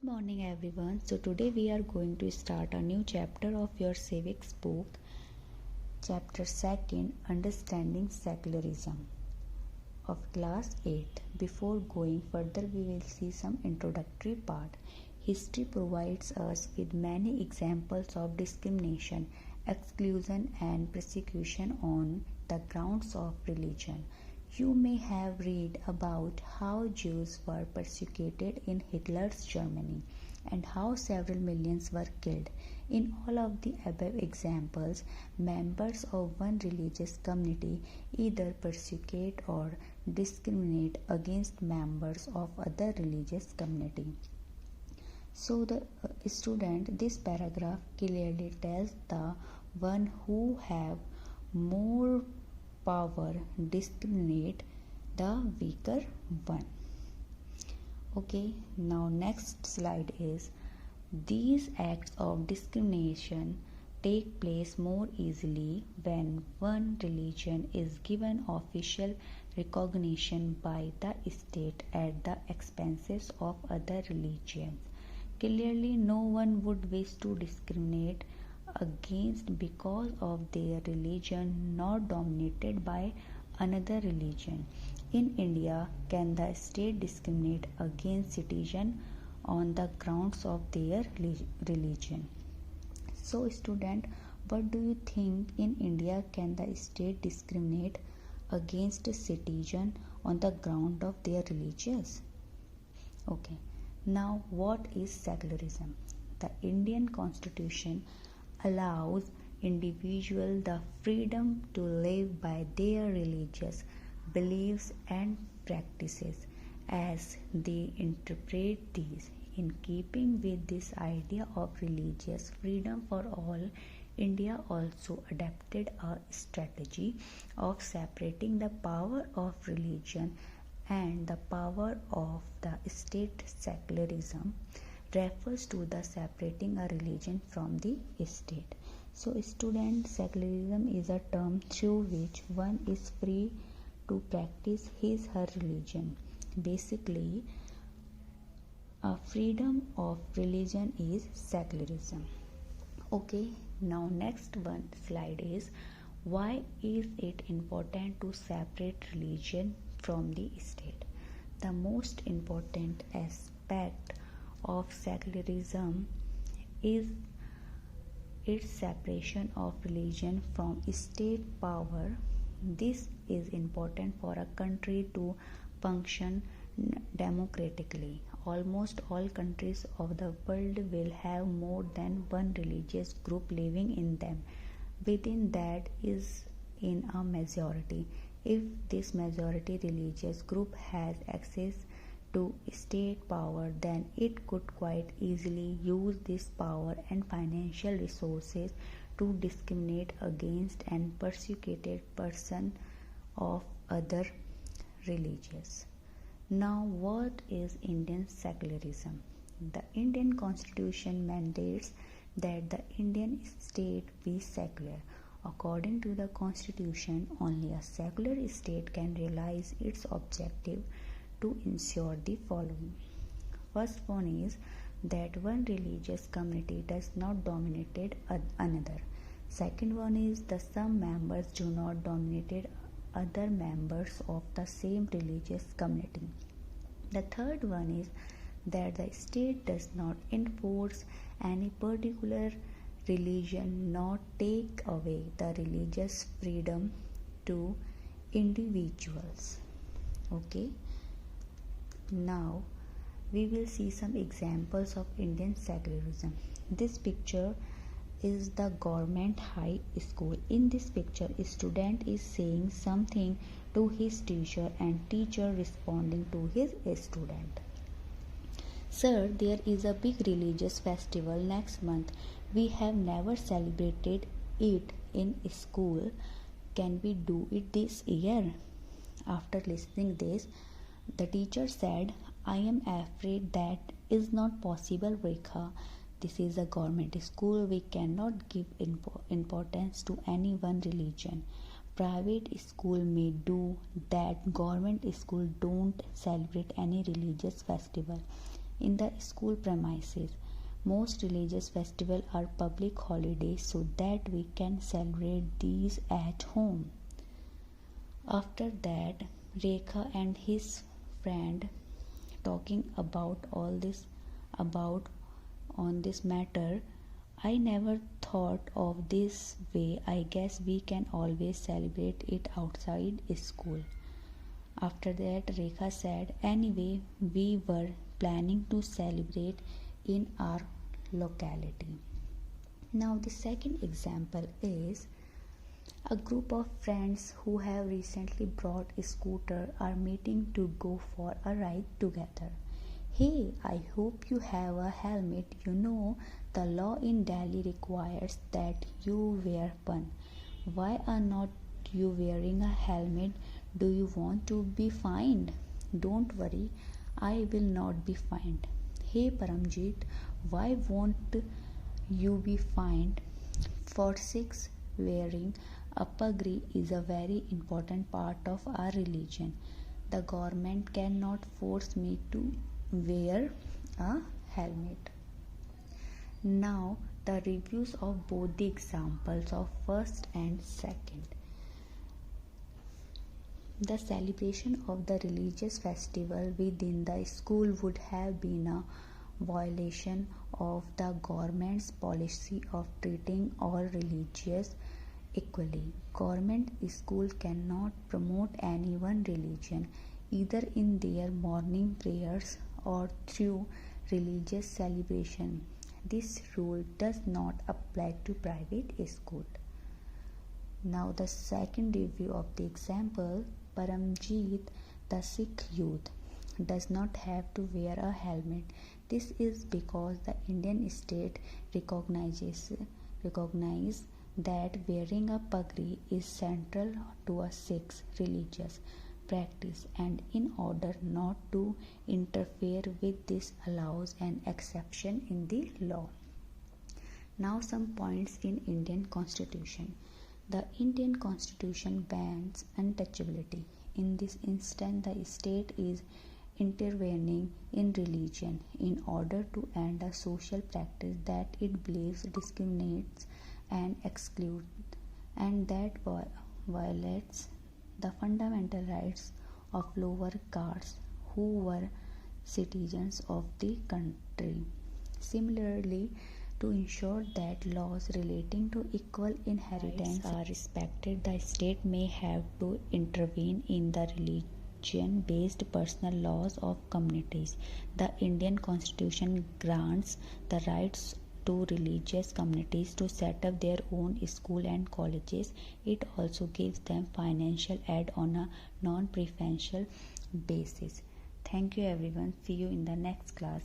Good morning everyone. So today we are going to start a new chapter of your civics book, chapter 2, Understanding Secularism of class 8. Before going further, we will see some introductory part. History provides us with many examples of discrimination, exclusion and persecution on the grounds of religion. You may have read about how Jews were persecuted in Hitler's Germany and how several millions were killed. In all of the above examples, members of one religious community either persecute or discriminate against members of other religious community. So the student, this paragraph clearly tells the one who have more power discriminate the weaker one. Okay, now next slide is these acts of discrimination take place more easily when one religion is given official recognition by the state at the expenses of other religions. Clearly, no one would wish to discriminate against because of their religion not dominated by another religion. In India, can the state discriminate against citizens on the grounds of their religion? So student, what do you think in India can the state discriminate against a citizen on the ground of their religious? Okay, now what is secularism? The Indian Constitution allows individuals the freedom to live by their religious beliefs and practices as they interpret these. In keeping with this idea of religious freedom for all, India also adopted a strategy of separating the power of religion and the power of the state. Secularism refers to the separating a religion from the state. So student, secularism is a term through which one is free to practice his her religion. Basically, a freedom of religion is secularism. Okay, now next one slide is why is it important to separate religion from the state? The most important aspect of secularism is its separation of religion from state power. This is important for a country to function democratically. Almost all countries of the world will have more than one religious group living in them. Within that is in a majority. If this majority religious group has access to state power, then it could quite easily use this power and financial resources to discriminate against and persecuted person of other religions. Now, what is Indian secularism? The Indian Constitution mandates that the Indian state be secular. According to the Constitution, only a secular state can realize its objective to ensure the following. First one is that one religious community does not dominate another. Second one is that some members do not dominate other members of the same religious community. The third one is that the state does not enforce any particular religion, not take away the religious freedom to individuals. Okay, now we will see some examples of Indian secularism. This picture is the government high school. In this picture, a student is saying something to his teacher and teacher responding to his student. Sir, there is a big religious festival next month. We have never celebrated it in school. Can we do it this year? After listening this, the teacher said, I am afraid that is not possible, Rekha. This is a government school. We cannot give importance to any one religion. Private school may do that. Government school don't celebrate any religious festival. in the school premises. Most religious festivals are public holidays so that we can celebrate these at home. After that, Rekha and his friend talking about on this matter. I never thought of this way. I guess we can always celebrate it outside school. After that, Rekha said, anyway, we were planning to celebrate in our locality. Now, the second example is a group of friends who have recently bought a scooter are meeting to go for a ride together. Hey, I hope you have a helmet. You know, the law in Delhi requires that you wear one. Why are not you wearing a helmet? Do you want to be fined? Don't worry, I will not be fined. Hey Paramjit, why won't you be fined? For 6, wearing a pagri is a very important part of our religion. The government cannot force me to wear a helmet. Now, the reviews of both the examples of first and second. The celebration of the religious festival within the school would have been a violation of the government's policy of treating all religions equally. Government school cannot promote any one religion either in their morning prayers or through religious celebration. This rule does not apply to private school. Now the second review of the example, Paramjit, the Sikh youth, does not have to wear a helmet. This is because the Indian state recognizes that wearing a pagri is central to a Sikh religious practice, and in order not to interfere with this allows an exception in the law. Now some points in Indian Constitution. The Indian Constitution bans untouchability. In this instance, the state is intervening in religion in order to end a social practice that it believes discriminates and excludes, and that violates the fundamental rights of lower castes who were citizens of the country. Similarly, to ensure that laws relating to equal inheritance are respected, the state may have to intervene in the religion-based personal laws of communities. The Indian Constitution grants the rights to religious communities to set up their own school and colleges. It also gives them financial aid on a non-preferential basis. Thank you everyone. See you in the next class.